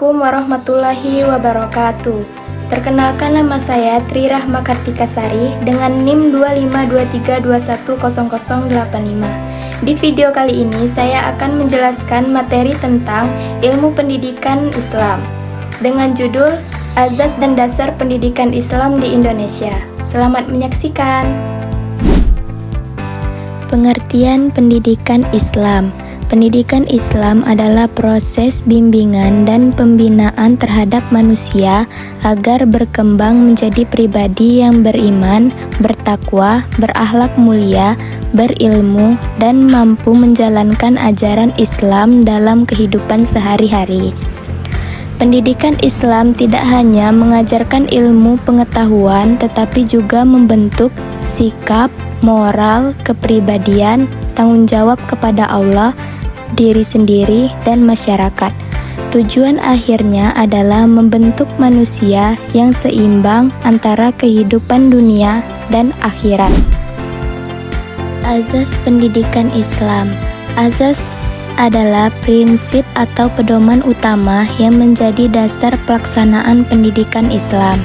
Assalamualaikum warahmatullahi wabarakatuh. Perkenalkan, nama saya Tri Rahma Kartikasari dengan NIM 2523210085. Di video kali ini saya akan menjelaskan materi tentang ilmu pendidikan Islam dengan judul Azas dan Dasar Pendidikan Islam di Indonesia. Selamat menyaksikan. Pengertian pendidikan Islam. Pendidikan Islam adalah proses bimbingan dan pembinaan terhadap manusia agar berkembang menjadi pribadi yang beriman, bertakwa, berakhlak mulia, berilmu, dan mampu menjalankan ajaran Islam dalam kehidupan sehari-hari. Pendidikan Islam tidak hanya mengajarkan ilmu pengetahuan, tetapi juga membentuk sikap, moral, kepribadian, tanggung jawab kepada Allah, diri sendiri, dan masyarakat. Tujuan akhirnya adalah membentuk manusia yang seimbang antara kehidupan dunia dan akhirat. Azas pendidikan Islam. Azas adalah prinsip atau pedoman utama yang menjadi dasar pelaksanaan pendidikan Islam.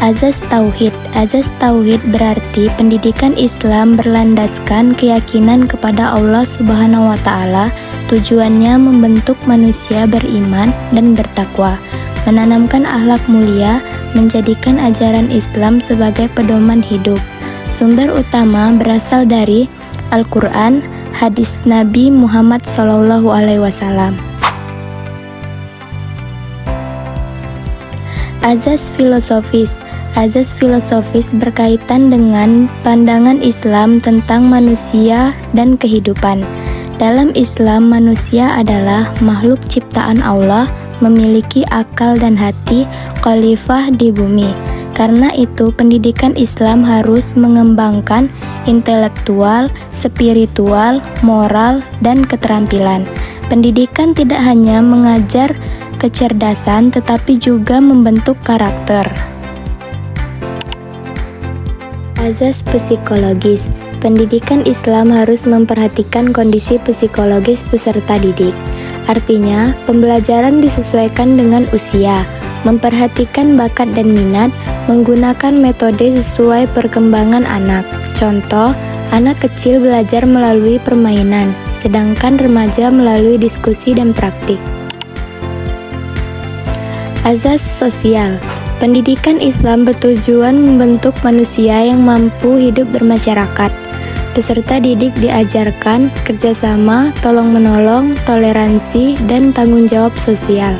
Azas Tauhid. Azas Tauhid berarti pendidikan Islam berlandaskan keyakinan kepada Allah Subhanahu wa Ta'ala. Tujuannya membentuk manusia beriman dan bertakwa, menanamkan akhlak mulia, menjadikan ajaran Islam sebagai pedoman hidup. Sumber utama berasal dari Al-Quran, hadis Nabi Muhammad SAW. Azas filosofis. Azas filosofis berkaitan dengan pandangan Islam tentang manusia dan kehidupan. Dalam Islam, manusia adalah makhluk ciptaan Allah, memiliki akal dan hati, khalifah di bumi. Karena itu, pendidikan Islam harus mengembangkan intelektual, spiritual, moral, dan keterampilan. Pendidikan tidak hanya mengajar kecerdasan, tetapi juga membentuk karakter. Azas psikologis. Pendidikan Islam harus memperhatikan kondisi psikologis peserta didik. Artinya, pembelajaran disesuaikan dengan usia, memperhatikan bakat dan minat, menggunakan metode sesuai perkembangan anak. Contoh, anak kecil belajar melalui permainan, sedangkan remaja melalui diskusi dan praktik. Azas sosial. Pendidikan Islam bertujuan membentuk manusia yang mampu hidup bermasyarakat. Peserta didik diajarkan kerjasama, tolong-menolong, toleransi, dan tanggung jawab sosial.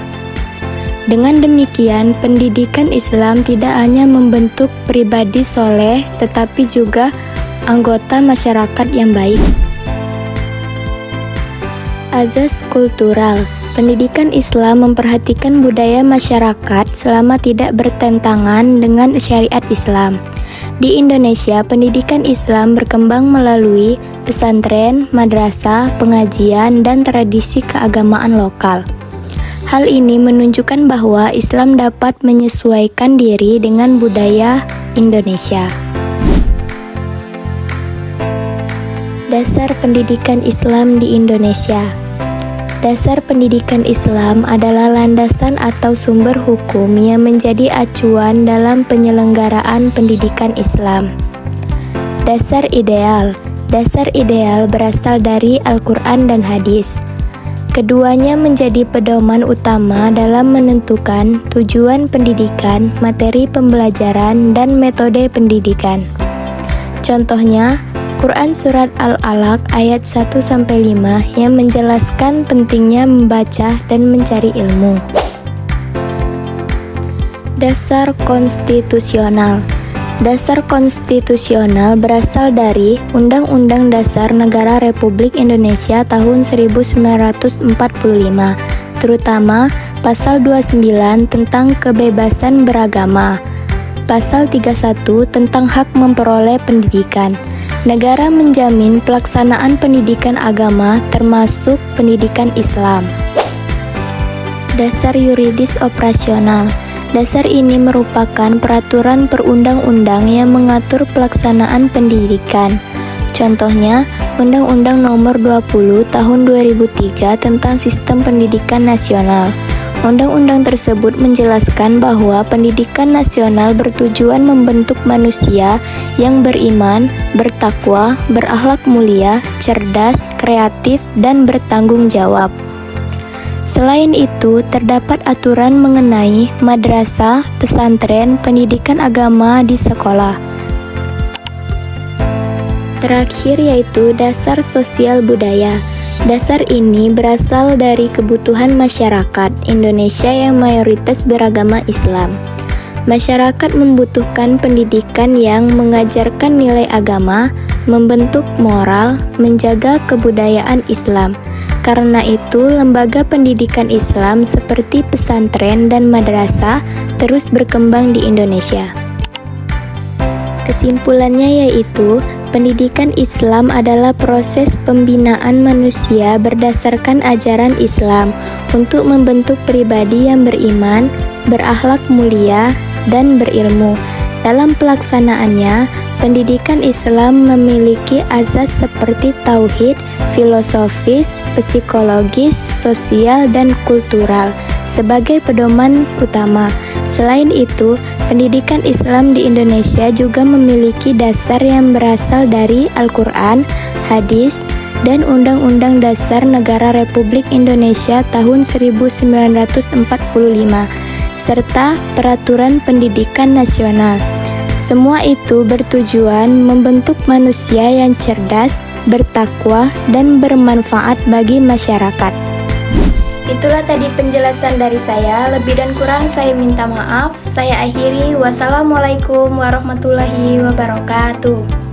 Dengan demikian, pendidikan Islam tidak hanya membentuk pribadi soleh, tetapi juga anggota masyarakat yang baik. Azas kultural. Pendidikan Islam memperhatikan budaya masyarakat selama tidak bertentangan dengan syariat Islam. Di Indonesia, pendidikan Islam berkembang melalui pesantren, madrasah, pengajian, dan tradisi keagamaan lokal. Hal ini menunjukkan bahwa Islam dapat menyesuaikan diri dengan budaya Indonesia. Dasar pendidikan Islam di Indonesia. Dasar pendidikan Islam adalah landasan atau sumber hukum yang menjadi acuan dalam penyelenggaraan pendidikan Islam. Dasar ideal. Dasar ideal berasal dari Al-Quran dan hadis. Keduanya menjadi pedoman utama dalam menentukan tujuan pendidikan, materi pembelajaran, dan metode pendidikan. Contohnya, Quran Surat Al-Alaq ayat 1-5 yang menjelaskan pentingnya membaca dan mencari ilmu. Dasar konstitusional. Dasar konstitusional berasal dari Undang-Undang Dasar Negara Republik Indonesia tahun 1945, terutama Pasal 29 tentang kebebasan beragama, Pasal 31 tentang hak memperoleh pendidikan. Negara menjamin pelaksanaan pendidikan agama termasuk pendidikan Islam. Dasar yuridis operasional. Dasar ini merupakan peraturan perundang-undang yang mengatur pelaksanaan pendidikan. Contohnya, Undang-Undang Nomor 20 Tahun 2003 tentang Sistem Pendidikan Nasional, Undang-undang tersebut menjelaskan bahwa pendidikan nasional bertujuan membentuk manusia yang beriman, bertakwa, berakhlak mulia, cerdas, kreatif, dan bertanggung jawab. Selain itu, terdapat aturan mengenai madrasah, pesantren, pendidikan agama di sekolah. Terakhir yaitu dasar sosial budaya. Dasar ini berasal dari kebutuhan masyarakat Indonesia yang mayoritas beragama Islam. Masyarakat membutuhkan pendidikan yang mengajarkan nilai agama, membentuk moral, menjaga kebudayaan Islam. Karena itu, lembaga pendidikan Islam seperti pesantren dan madrasah terus berkembang di Indonesia. Kesimpulannya yaitu, pendidikan Islam adalah proses pembinaan manusia berdasarkan ajaran Islam untuk membentuk pribadi yang beriman, berakhlak mulia, dan berilmu. Dalam pelaksanaannya, pendidikan Islam memiliki azas seperti tauhid, filosofis, psikologis, sosial, dan kultural sebagai pedoman utama. Selain itu, pendidikan Islam di Indonesia juga memiliki dasar yang berasal dari Al-Quran, hadis, dan Undang-Undang Dasar Negara Republik Indonesia tahun 1945, serta Peraturan Pendidikan Nasional. Semua itu bertujuan membentuk manusia yang cerdas, bertakwa, dan bermanfaat bagi masyarakat. Itulah tadi penjelasan dari saya. Lebih dan kurang saya minta maaf. Saya akhiri. Wassalamualaikum warahmatullahi wabarakatuh.